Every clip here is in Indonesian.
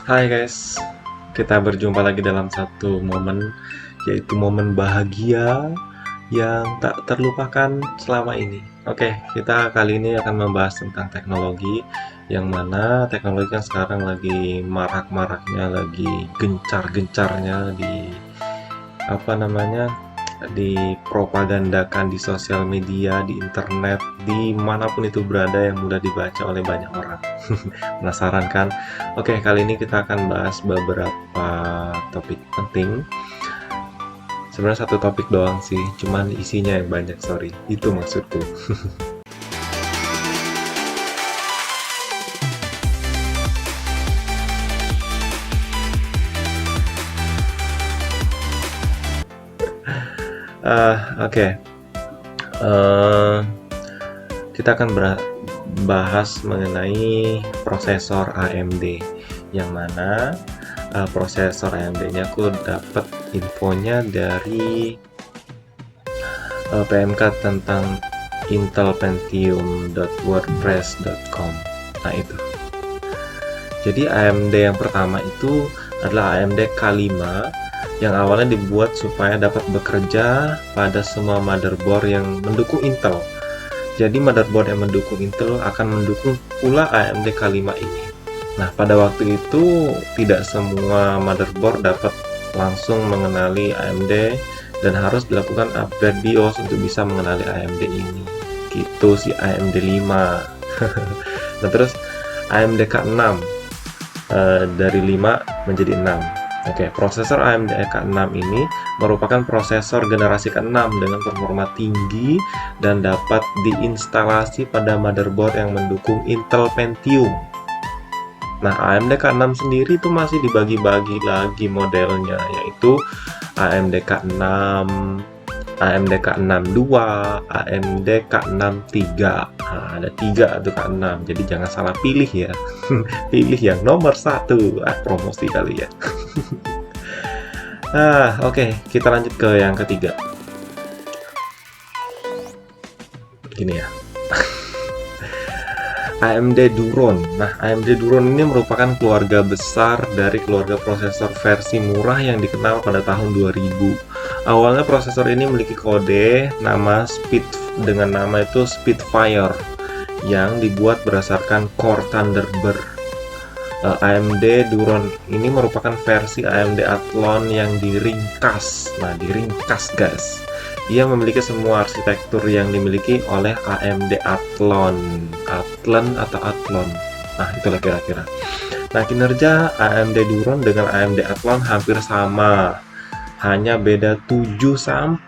Hai guys, kita berjumpa lagi dalam satu momen, yaitu momen bahagia yang tak terlupakan selama ini. Oke, kita kali ini akan membahas tentang teknologi, yang mana teknologi yang sekarang lagi marak-maraknya, lagi gencar-gencarnya dipropagandakan di sosial media, di internet, dimanapun itu berada yang mudah dibaca oleh banyak orang. Penasaran kan? Oke, kali ini kita akan bahas beberapa topik penting. Sebenarnya satu topik doang sih, cuman isinya yang banyak, sorry. Itu maksudku. Oke. Eh, kita akan bahas mengenai prosesor AMD, yang mana prosesor AMD-nya aku dapat infonya dari PMK tentang intelpentium.wordpress.com. Nah itu. Jadi AMD yang pertama itu adalah AMD K5 yang awalnya dibuat supaya dapat bekerja pada semua motherboard yang mendukung Intel. Jadi motherboard yang mendukung Intel akan mendukung pula AMD K5 ini. Nah, pada waktu itu tidak semua motherboard dapat langsung mengenali AMD dan harus dilakukan upgrade BIOS untuk bisa mengenali AMD ini. Gitu sih AMD 5. Nah, terus AMD K6 dari 5 menjadi 6. Oke, prosesor AMD K6 ini merupakan prosesor generasi ke-6 dengan performa tinggi dan dapat diinstalasi pada motherboard yang mendukung Intel Pentium. Nah, AMD K6 sendiri itu masih dibagi-bagi lagi modelnya, yaitu AMD K6, AMD K6 II, AMD K6 III. Nah, ada 3 tuh K6, jadi jangan salah pilih ya. Pilih yang nomor 1. Promosi kali ya. Oke, kita lanjut ke yang ketiga. Gini ya. AMD Duron. Nah, AMD Duron ini merupakan keluarga besar dari keluarga prosesor versi murah yang dikenal pada tahun 2000. Awalnya prosesor ini memiliki kode nama dengan nama itu Spitfire yang dibuat berdasarkan Core Thunderbird. AMD Duron ini merupakan versi AMD Athlon yang diringkas. Nah, diringkas guys. Ia memiliki semua arsitektur yang dimiliki oleh AMD Athlon. Athlon atau Athlon. Nah, itulah kira-kira. Nah, kinerja AMD Duron dengan AMD Athlon hampir sama. Hanya beda 7-10%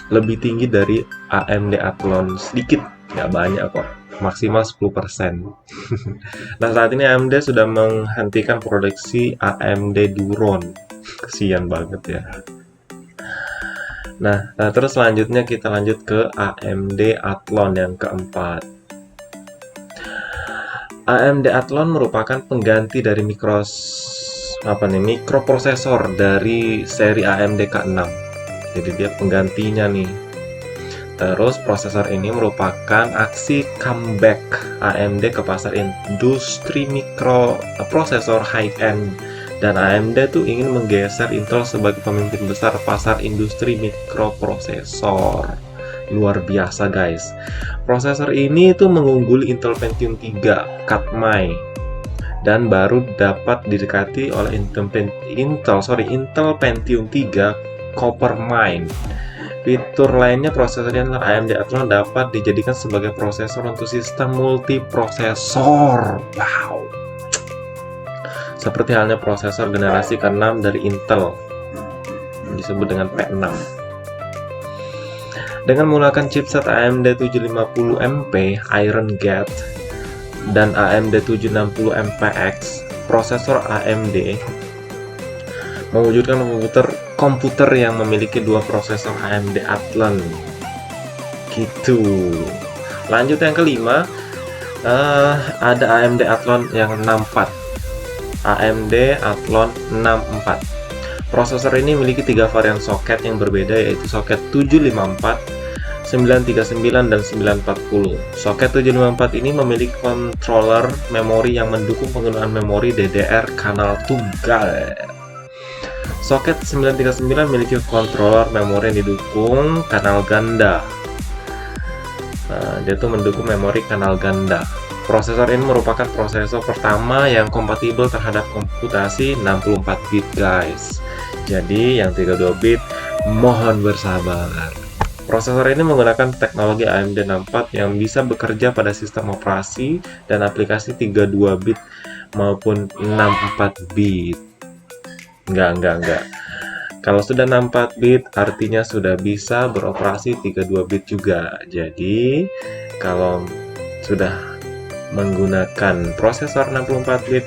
lebih tinggi dari AMD Athlon. Sedikit, nggak banyak kok. Maksimal 10%. Nah, saat ini AMD sudah menghentikan produksi AMD Duron. Kesian banget ya. Nah, terus selanjutnya kita lanjut ke AMD Athlon yang keempat. AMD Athlon merupakan pengganti dari mikroprosesor dari seri AMD K6. Jadi dia penggantinya nih. Terus prosesor ini merupakan aksi comeback AMD ke pasar industri mikroprosesor high-end. Dan AMD tuh ingin menggeser Intel sebagai pemimpin besar pasar industri mikroprosesor. Luar biasa guys. Prosesor ini tuh mengungguli Intel Pentium 3 Katmai dan baru dapat didekati oleh Intel Pentium 3 Coppermine. Fitur lainnya prosesor adalah AMD Athlon dapat dijadikan sebagai prosesor untuk sistem multiprosesor. Wow. Seperti halnya prosesor generasi ke-6 dari Intel, disebut dengan P6. Dengan menggunakan chipset AMD 750MP Iron Gate dan AMD 760MPX, prosesor AMD mewujudkan komputer yang memiliki dua prosesor AMD Athlon. Gitu. Lanjut yang kelima, ada AMD Athlon yang 64. AMD Athlon 64. Prosesor ini memiliki 3 varian soket yang berbeda, yaitu soket 754, 939 dan 940. Soket 754 ini memiliki controller memori yang mendukung penggunaan memori DDR kanal tunggal. Soket 939 memiliki controller memori yang didukung kanal ganda. Nah, dia tuh mendukung memori kanal ganda. Prosesor ini merupakan prosesor pertama yang kompatibel terhadap komputasi 64 bit, guys. Jadi yang 32 bit mohon bersabar. Prosesor ini menggunakan teknologi AMD 64 yang bisa bekerja pada sistem operasi dan aplikasi 32 bit maupun 64 bit. Enggak. Kalau sudah 64 bit artinya sudah bisa beroperasi 32 bit juga. Jadi kalau sudah menggunakan prosesor 64 bit,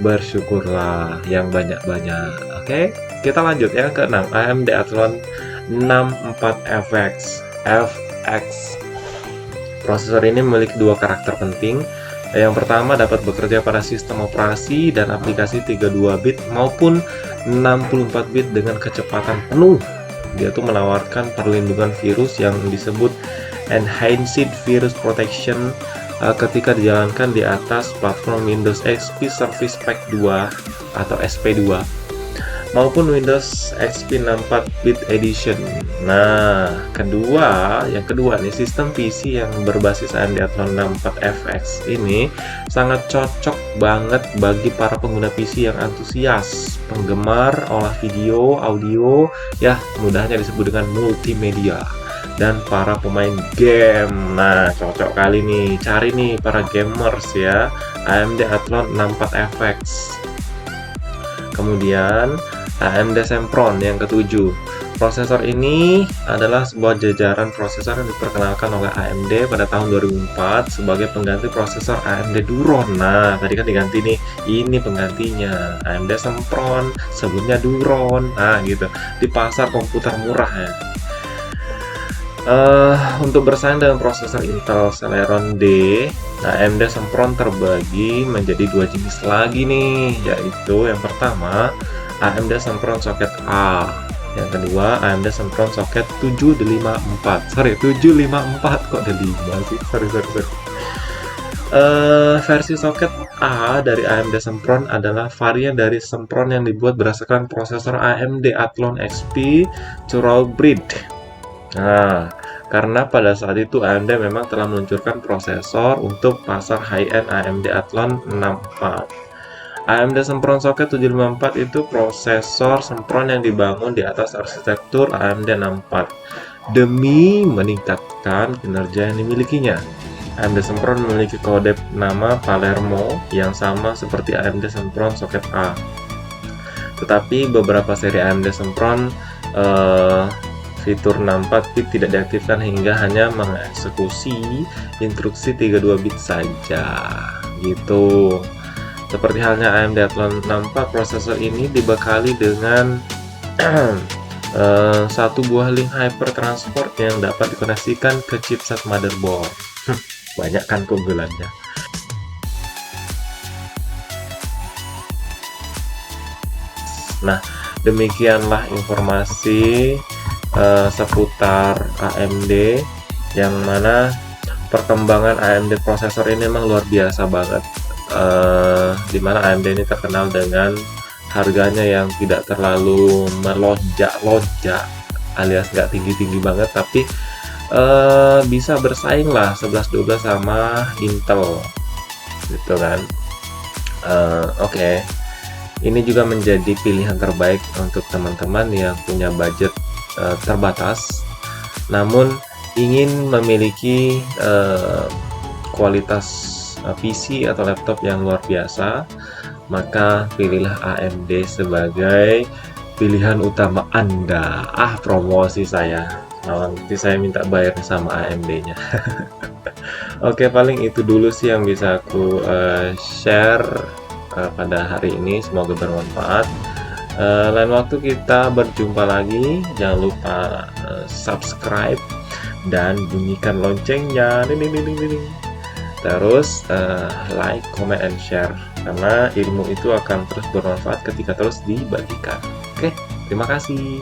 bersyukurlah yang banyak-banyak. Oke, kita lanjut yang ke-6, AMD Athlon 64FX. Prosesor ini memiliki dua karakter penting. Yang pertama, dapat bekerja pada sistem operasi dan aplikasi 32 bit maupun 64 bit dengan kecepatan penuh. Dia tuh menawarkan perlindungan virus yang disebut Enhanced Virus Protection ketika dijalankan di atas platform Windows XP Service Pack 2 atau SP2 maupun Windows XP 64-bit Edition. Nah, yang kedua nih, sistem PC yang berbasis AMD Athlon 64FX ini sangat cocok banget bagi para pengguna PC yang antusias, penggemar olah video, audio, ya mudahnya disebut dengan multimedia, dan para pemain game. Nah, cocok kali nih, cari nih para gamers ya, AMD Athlon 64FX. Kemudian AMD Sempron yang ketujuh. Prosesor ini adalah sebuah jajaran prosesor yang diperkenalkan oleh AMD pada tahun 2004 sebagai pengganti prosesor AMD Duron. Nah, tadi kan diganti nih, ini penggantinya AMD Sempron, sebelumnya Duron. Nah, gitu, di pasar komputer murah ya. Untuk bersaing dengan prosesor Intel Celeron D, AMD Sempron terbagi menjadi dua jenis lagi nih, yaitu yang pertama AMD Sempron soket A, yang kedua AMD Sempron soket 754. 754 kok ada 5 sih? Sorry. Versi soket A dari AMD Sempron adalah varian dari Sempron yang dibuat berdasarkan prosesor AMD Athlon XP Thoroughbred. Nah, karena pada saat itu AMD memang telah meluncurkan prosesor untuk pasar high-end AMD Athlon 64. AMD Sempron soket 754 itu prosesor Sempron yang dibangun di atas arsitektur AMD 64 demi meningkatkan kinerja yang dimilikinya. AMD Sempron memiliki kode nama Palermo yang sama seperti AMD Sempron soket A. Tetapi beberapa seri AMD Sempron fitur 64 bit tidak diaktifkan hingga hanya mengeksekusi instruksi 32 bit saja. Gitu. Seperti halnya AMD Athlon 64, prosesor ini dibekali dengan satu buah link hyper transport yang dapat dikoneksikan ke chipset motherboard. Banyak kan keunggulannya. Nah, demikianlah informasi seputar AMD, yang mana perkembangan AMD prosesor ini memang luar biasa banget. Dimana AMD ini terkenal dengan harganya yang tidak terlalu melonjak-lonjak alias nggak tinggi-tinggi banget, tapi bisa bersaing lah 11-12 sama Intel gitu kan. Oke. Ini juga menjadi pilihan terbaik untuk teman-teman yang punya budget terbatas namun ingin memiliki kualitas PC atau laptop yang luar biasa, maka pilihlah AMD sebagai pilihan utama Anda. Promosi saya. Nanti saya minta bayar sama AMD-nya. Oke, paling itu dulu sih yang bisa aku share pada hari ini. Semoga bermanfaat. Lain waktu kita berjumpa lagi. Jangan lupa subscribe dan bunyikan loncengnya. Terus like, comment, and share, karena ilmu itu akan terus bermanfaat ketika terus dibagikan. Oke, terima kasih.